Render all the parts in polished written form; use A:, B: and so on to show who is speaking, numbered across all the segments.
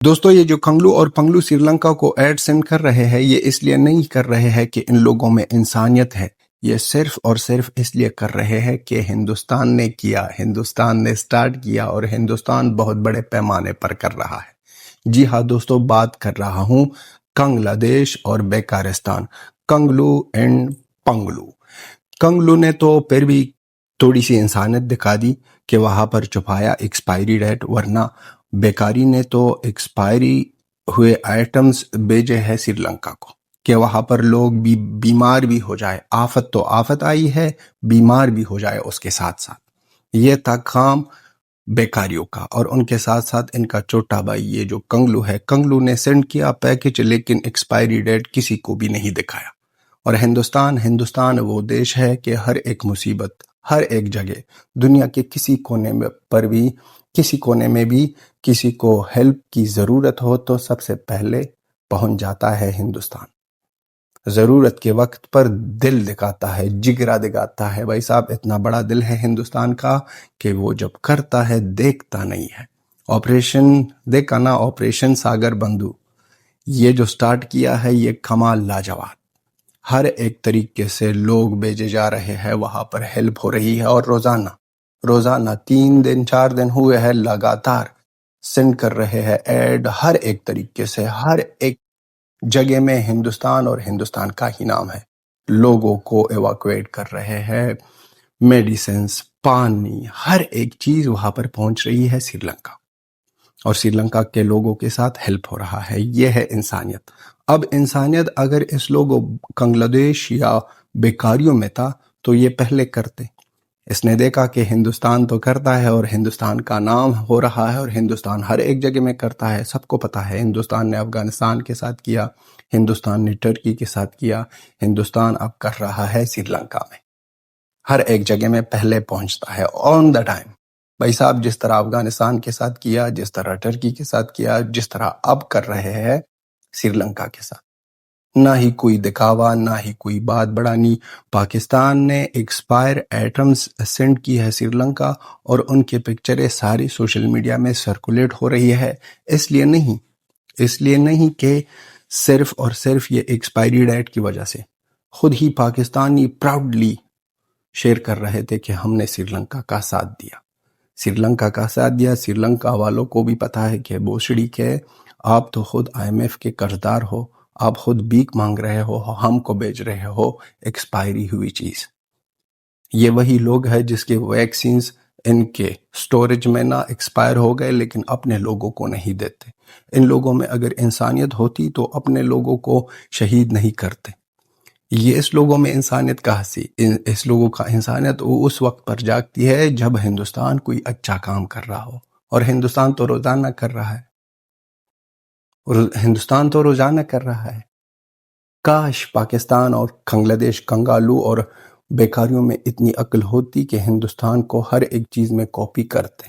A: دوستو یہ جو کنگلو اور پنگلو سری لنکا کو ایڈ سینڈ کر رہے ہیں یہ اس لیے نہیں کر رہے ہیں کہ ان لوگوں میں انسانیت ہے، یہ صرف اور صرف اس لیے کر رہے ہیں کہ ہندوستان نے کیا، ہندوستان نے سٹارٹ کیا اور ہندوستان بہت بڑے پیمانے پر کر رہا ہے۔ جی ہاں دوستو، بات کر رہا ہوں کنگلہ دیش اور بیکارستان، کنگلو اینڈ پنگلو۔ کنگلو نے تو پھر بھی تھوڑی سی انسانیت دکھا دی کہ وہاں پر چھپایا ایکسپائری ڈیٹ، ورنہ بیکاری نے تو ایکسپائری ہوئے آئٹمز بھیجے ہیں سری لنکا کو کہ وہاں پر لوگ بھی بیمار بھی ہو جائے، آفت تو آفت آئی ہے، بیمار بھی ہو جائے اس کے ساتھ ساتھ۔ یہ تھا کام بیکاریوں کا، اور ان کے ساتھ ساتھ ان کا چھوٹا بھائی یہ جو کنگلو ہے، کنگلو نے سینڈ کیا پیکج لیکن ایکسپائری ڈیٹ کسی کو بھی نہیں دکھایا۔ اور ہندوستان وہ دیش ہے کہ ہر ایک مصیبت، ہر ایک جگہ، دنیا کے کسی کونے میں بھی کسی کو ہیلپ کی ضرورت ہو تو سب سے پہلے پہنچ جاتا ہے ہندوستان۔ ضرورت کے وقت پر دل دکھاتا ہے، جگرا دکھاتا ہے۔ بھائی صاحب اتنا بڑا دل ہے ہندوستان کا کہ وہ جب کرتا ہے دیکھتا نہیں ہے۔ آپریشن دیکھا نا، آپریشن ساگر بندھو، یہ جو سٹارٹ کیا ہے یہ کمال لاجواب، ہر ایک طریقے سے لوگ بھیجے جا رہے ہیں، وہاں پر ہیلپ ہو رہی ہے، اور روزانہ 3 دن 4 دن ہوئے ہیں لگاتار سینڈ کر رہے ہیں ایڈ، ہر ایک طریقے سے، ہر ایک جگہ میں ہندوستان اور ہندوستان کا ہی نام ہے۔ لوگوں کو ایواکویٹ کر رہے ہیں، میڈیسنز، پانی، ہر ایک چیز وہاں پر پہنچ رہی ہے سری لنکا، اور سری لنکا کے لوگوں کے ساتھ ہیلپ ہو رہا ہے۔ یہ ہے انسانیت۔ اب انسانیت اگر اس لوگوں بنگلہ دیش یا بیکاریوں میں تھا تو یہ پہلے کرتے۔ اس نے دیکھا کہ ہندوستان تو کرتا ہے اور ہندوستان کا نام ہو رہا ہے، اور ہندوستان ہر ایک جگہ میں کرتا ہے، سب کو پتہ ہے۔ ہندوستان نے افغانستان کے ساتھ کیا، ہندوستان نے ٹرکی کے ساتھ کیا، ہندوستان اب کر رہا ہے سری لنکا میں، ہر ایک جگہ میں پہلے پہنچتا ہے آن دا ٹائم۔ بھائی صاحب جس طرح افغانستان کے ساتھ کیا، جس طرح ٹرکی کے ساتھ کیا، جس طرح اب کر رہے ہیں سری لنکا کے ساتھ، نہ ہی کوئی دکھاوا، نہ ہی کوئی بات بڑھانی۔ پاکستان نے ایکسپائر ایٹمز سینڈ کی ہے سری لنکا، اور ان کے پکچریں ساری سوشل میڈیا میں سرکولیٹ ہو رہی ہے۔ اس لیے نہیں کہ صرف اور صرف یہ ایکسپائری ڈیٹ کی وجہ سے، خود ہی پاکستانی پراؤڈلی شیئر کر رہے تھے کہ ہم نے سری لنکا کا ساتھ دیا، سری لنکا والوں کو بھی پتا ہے کہ بوسڑی کے آپ تو خود IMF کے قرضدار ہو، آپ خود بھیک مانگ رہے ہو، ہم کو بیچ رہے ہو ایکسپائری ہوئی چیز۔ یہ وہی لوگ ہیں جس کے ویکسینز ان کے سٹوریج میں نہ ایکسپائر ہو گئے لیکن اپنے لوگوں کو نہیں دیتے۔ ان لوگوں میں اگر انسانیت ہوتی تو اپنے لوگوں کو شہید نہیں کرتے۔ یہ اس لوگوں میں انسانیت کہاں سے؟ اس لوگوں کا انسانیت وہ اس وقت پر جاگتی ہے جب ہندوستان کوئی اچھا کام کر رہا ہو، اور ہندوستان تو روزانہ کر رہا ہے، کاش پاکستان اور بنگلہ دیش کنگالو اور بیکاریوں میں اتنی عقل ہوتی کہ ہندوستان کو ہر ایک چیز میں کاپی کرتے۔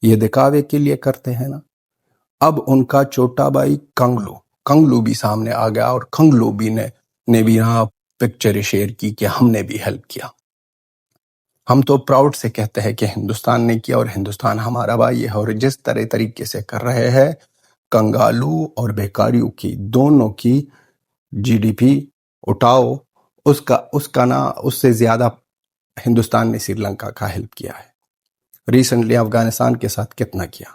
A: یہ دکھاوے کے لیے کرتے ہیں نا۔ اب ان کا چھوٹا بھائی کنگلو بھی سامنے آ گیا، اور کنگلو بھی نے بھی یہاں پکچر شیئر کی کہ ہم نے بھی ہیلپ کیا۔ ہم تو پراؤڈ سے کہتے ہیں کہ ہندوستان نے کیا، اور ہندوستان ہمارا بھائی ہے، اور جس طریقے سے کر رہے ہیں کنگالو اور بیکاریوں کی دونوں کی GDP اٹھاؤ، اس سے زیادہ ہندوستان نے سری لنکا کا ہیلپ کیا ہے۔ ریسنٹلی افغانستان کے ساتھ کتنا کیا۔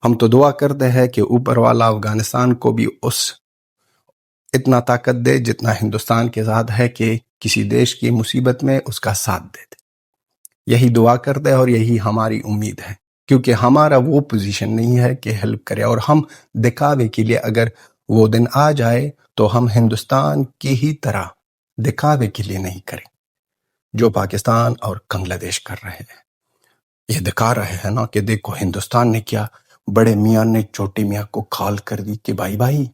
A: ہم تو دعا کرتے ہیں کہ اوپر والا افغانستان کو بھی اتنا طاقت دے جتنا ہندوستان کے ساتھ ہے کہ کسی دیش کی مصیبت میں اس کا ساتھ دے دے۔ یہی دعا کرتے ہیں اور یہی ہماری امید ہے، کیونکہ ہمارا وہ پوزیشن نہیں ہے کہ ہیلپ کرے، اور ہم دکھاوے کے لیے اگر وہ دن آ جائے تو ہم ہندوستان کی ہی طرح دکھاوے کے لیے نہیں کریں جو پاکستان اور بنگلہ دیش کر رہے ہیں۔ یہ دکھا رہے ہیں نا کہ دیکھو ہندوستان نے کیا، بڑے میاں نے چھوٹے میاں کو کال کر دی کہ بھائی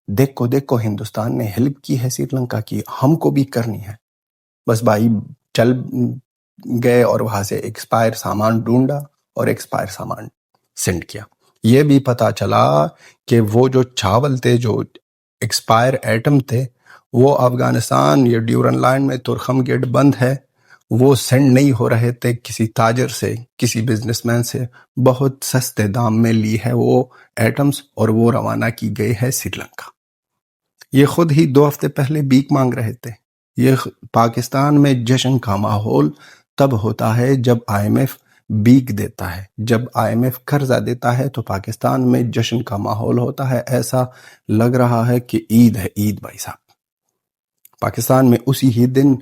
A: دیکھو ہندوستان نے ہیلپ کی ہے سری لنکا کی، ہم کو بھی کرنی ہے۔ بس بھائی چل گئے اور وہاں سے ایکسپائر سامان ڈھونڈا اور ایکسپائر سامان سینڈ کیا۔ یہ بھی پتا چلا کہ وہ جو چاول تھے، جو ایکسپائر ایٹم تھے، وہ افغانستان یا ڈیورن لائن میں ترخم گیٹ بند ہے، وہ سینڈ نہیں ہو رہے تھے کسی تاجر سے، کسی بزنس مین سے، بہت سستے دام میں لی ہے وہ ایٹمز اور وہ روانہ کی گئی ہے سری لنکا۔ یہ خود ہی 2 ہفتے پہلے بھیک مانگ رہے تھے۔ یہ پاکستان میں جشن کا ماحول تب ہوتا ہے جب آئی ایم ایف بھیک دیتا ہے، جب آئی ایم ایف قرضہ دیتا ہے تو پاکستان میں جشن کا ماحول ہوتا ہے۔ ایسا لگ رہا ہے کہ عید ہے، عید بھائی صاحب۔ پاکستان میں اسی ہی دن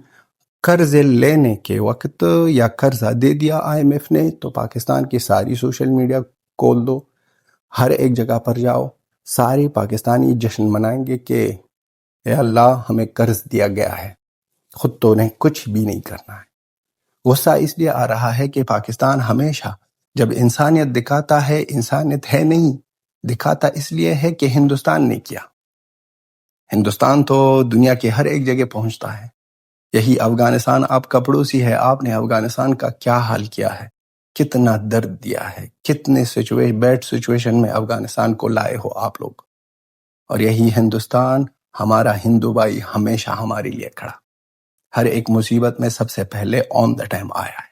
A: قرض لینے کے وقت یا قرضہ دے دیا آئی ایم ایف نے تو پاکستان کی ساری سوشل میڈیا کھول دو، ہر ایک جگہ پر جاؤ، سارے پاکستانی جشن منائیں گے کہ اے اللہ ہمیں قرض دیا گیا ہے، خود تو انہیں کچھ بھی نہیں کرنا ہے۔ غصہ اس لیے آ رہا ہے کہ پاکستان ہمیشہ جب انسانیت دکھاتا ہے، انسانیت ہے نہیں، دکھاتا اس لیے ہے کہ ہندوستان نے کیا۔ ہندوستان تو دنیا کے ہر ایک جگہ پہنچتا ہے۔ یہی افغانستان آپ کا پڑوسی ہے، آپ نے افغانستان کا کیا حال کیا ہے، کتنا درد دیا ہے، کتنے بیڈ سچویشن میں افغانستان کو لائے ہو آپ لوگ، اور یہی ہندوستان ہمارا ہندو بھائی ہمیشہ ہمارے لیے کھڑا، ہر ایک مصیبت میں سب سے پہلے آن دا ٹائم آیا ہے۔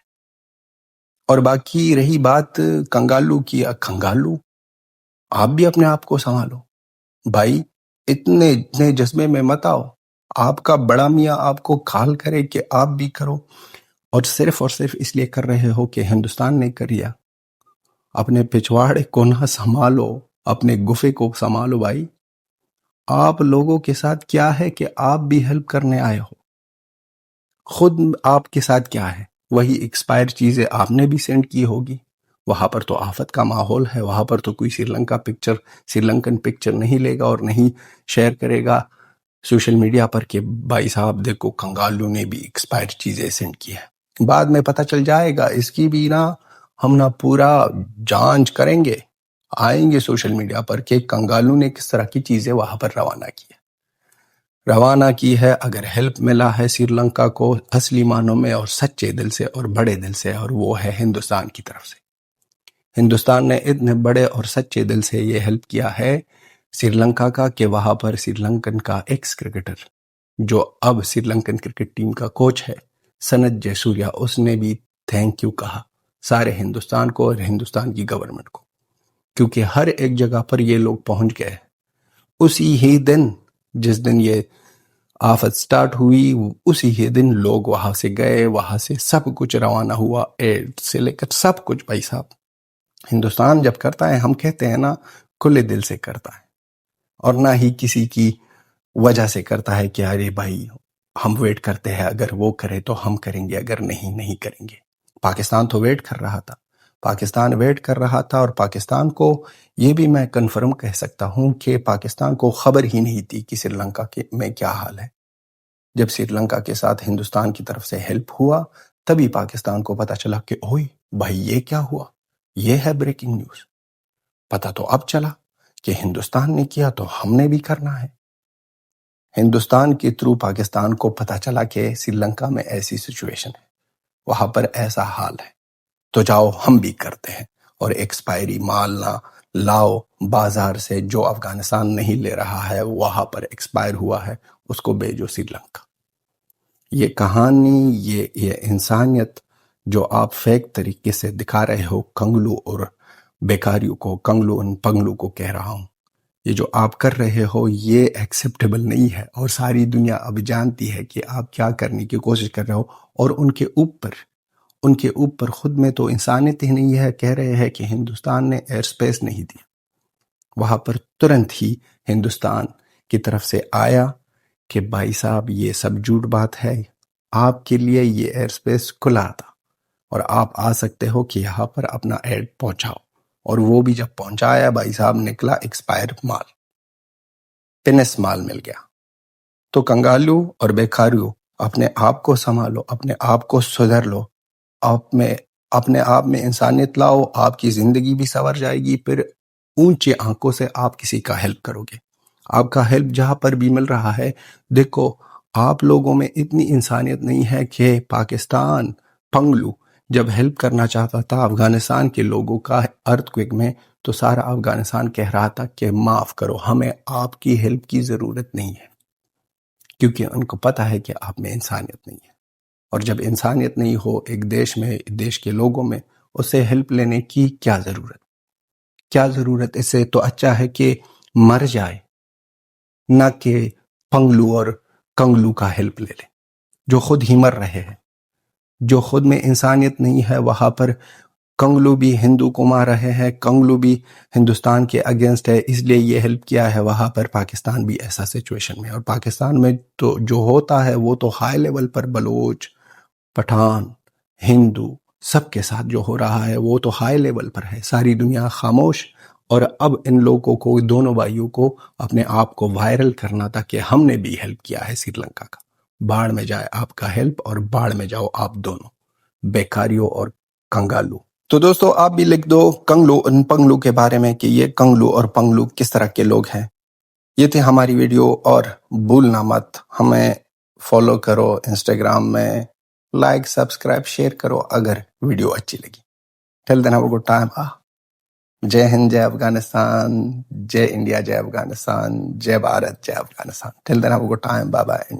A: اور باقی رہی بات کنگالو کی، کنگالو آپ بھی اپنے آپ کو سنبھالو بھائی، اتنے جذبے میں مت آؤ، آپ کا بڑا میاں آپ کو کال کرے کہ آپ بھی کرو، اور صرف اس لیے کر رہے ہو کہ ہندوستان نے کریا۔ اپنے پچھواڑے کو نہ سنبھالو، اپنے گفے کو سنبھالو بھائی۔ آپ لوگوں کے ساتھ کیا ہے کہ آپ بھی ہیلپ کرنے آئے ہو، خود آپ کے ساتھ کیا ہے، وہی ایکسپائر چیزیں آپ نے بھی سینڈ کی ہوگی۔ وہاں پر تو آفت کا ماحول ہے، وہاں پر تو کوئی سری لنکن پکچر نہیں لے گا اور نہیں شیئر کرے گا سوشل میڈیا پر کہ بھائی صاحب دیکھو کنگالو نے بھی ایکسپائر چیزیں سینڈ کی ہے۔ بعد میں پتہ چل جائے گا، اس کی بھی ہم پورا جانچ کریں گے، آئیں گے سوشل میڈیا پر کہ کنگالو نے کس طرح کی چیزیں وہاں پر روانہ کی ہے۔ اگر ہیلپ ملا ہے سری لنکا کو اصلی معنوں میں اور سچے دل سے اور بڑے دل سے، اور وہ ہے ہندوستان کی طرف سے۔ ہندوستان نے اتنے بڑے اور سچے دل سے یہ ہیلپ کیا ہے سری لنکا کا کہ وہاں پر سری لنکن کا ایکس کرکٹر جو اب سری لنکن کرکٹ ٹیم کا کوچ ہے، سنت جے سوریا، اس نے بھی تھینک یو کہا سارے ہندوستان کو اور ہندوستان کی گورنمنٹ کو، کیونکہ ہر ایک جگہ پر یہ لوگ پہنچ گئے۔ اسی ہی دن جس دن یہ آفت سٹارٹ ہوئی، اسی ہی دن لوگ وہاں سے گئے، وہاں سے سب کچھ روانہ ہوا، ایڈ سے لے کر سب کچھ۔ بھائی صاحب ہندوستان جب کرتا ہے، ہم کہتے ہیں کھلے دل سے کرتا ہے، اور نہ ہی کسی کی وجہ سے کرتا ہے کہ ارے بھائی ہم ویٹ کرتے ہیں، اگر وہ کرے تو ہم کریں گے، اگر نہیں کریں گے۔ پاکستان تو ویٹ کر رہا تھا، اور پاکستان کو یہ بھی میں کنفرم کہہ سکتا ہوں کہ پاکستان کو خبر ہی نہیں تھی کہ سری لنکا میں کیا حال ہے۔ جب سری لنکا کے ساتھ ہندوستان کی طرف سے ہیلپ ہوا، تبھی پاکستان کو پتا چلا کہ اوئے بھائی یہ کیا ہوا، یہ ہے بریکنگ نیوز۔ پتا تو اب چلا کہ ہندوستان نے کیا تو ہم نے بھی کرنا ہے۔ ہندوستان کے تھرو پاکستان کو پتا چلا کہ سری لنکا میں ایسی سچویشن ہے، وہاں پر ایسا حال ہے، تو جاؤ ہم بھی کرتے ہیں، اور ایکسپائری مال نہ لاؤ بازار سے، جو افغانستان نہیں لے رہا ہے وہاں پر ایکسپائر ہوا ہے، اس کو بھیجو سری لنکا۔ یہ کہانی، یہ انسانیت جو آپ فیک طریقے سے دکھا رہے ہو کنگلو اور بیکاریوں کو، کنگلو ان پنگلو کو کہہ رہا ہوں، یہ جو آپ کر رہے ہو یہ ایکسیپٹیبل نہیں ہے، اور ساری دنیا اب جانتی ہے کہ آپ کیا کرنے کی کوشش کر رہے ہو، اور ان کے اوپر خود میں تو انسانیت ہی نہیں ہے۔ کہہ رہے ہیں کہ ہندوستان نے ایئر سپیس نہیں دیا، وہاں پر ترنت ہی ہندوستان کی طرف سے آیا کہ بھائی صاحب یہ سب جھوٹ بات ہے، آپ کے لیے یہ ایئر سپیس کھلا تھا اور آپ آ سکتے ہو کہ یہاں پر اپنا ایڈ پہنچاؤ، اور وہ بھی جب پہنچایا بھائی صاحب نکلا ایکسپائر مال، پنس مال مل گیا۔ تو کنگالو اور بیکاریو اپنے آپ کو سنبھالو، اپنے آپ کو سدھر لو، اپنے آپ میں انسانیت لاؤ، آپ کی زندگی بھی سنور جائے گی، پھر اونچی آنکھوں سے آپ کسی کا ہیلپ کرو گے۔ آپ کا ہیلپ جہاں پر بھی مل رہا ہے، دیکھو آپ لوگوں میں اتنی انسانیت نہیں ہے کہ پاکستان پنگلو جب ہیلپ کرنا چاہتا تھا افغانستان کے لوگوں کا ارتھ کویک میں، تو سارا افغانستان کہہ رہا تھا کہ معاف کرو، ہمیں آپ کی ہیلپ کی ضرورت نہیں ہے، کیونکہ ان کو پتا ہے کہ آپ میں انسانیت نہیں ہے۔ اور جب انسانیت نہیں ہو ایک دیش میں، دیش کے لوگوں میں، اسے ہیلپ لینے کی کیا ضرورت؟ اس سے تو اچھا ہے کہ مر جائے، نہ کہ پنگلو اور کنگلو کا ہیلپ لے لے، جو خود ہی مر رہے ہیں، جو خود میں انسانیت نہیں ہے۔ وہاں پر کنگلو بھی ہندو کو مار رہے ہیں، کنگلو بھی ہندوستان کے اگینسٹ ہے، اس لیے یہ ہیلپ کیا ہے۔ وہاں پر پاکستان بھی ایسا سچویشن میں، اور پاکستان میں تو جو ہوتا ہے وہ تو ہائی لیول پر بلوچ، پٹھان، ہندو سب کے ساتھ جو ہو رہا ہے وہ تو ہائی لیول پر ہے۔ ساری دنیا خاموش، اور اب ان لوگوں کو، دونوں بھائیوں کو اپنے آپ کو وائرل کرنا تھا کہ ہم نے بھی ہیلپ کیا ہے سری لنکا کا۔ باڑ میں جائے آپ کا ہیلپ، اور باڑ میں جاؤ آپ دونوں بیکاریوں اور کنگالو۔ تو دوستو آپ بھی لکھ دو کنگلو اور پنگلو کے بارے میں کہ یہ کنگلو اور پنگلو کس طرح کے لوگ ہیں۔ یہ تھی ہماری ویڈیو، اور بھولنا مت ہمیں فالو کرو انسٹاگرام میں، لائک سبسکرائب شیئر کرو اگر ویڈیو اچھی لگی۔ Till then have a good time. Jai Hind, Jai Afghanistan, Jai India, Jai Afghanistan, Jai Bharat, Jai Afghanistan. Till then have a good time, bye bye.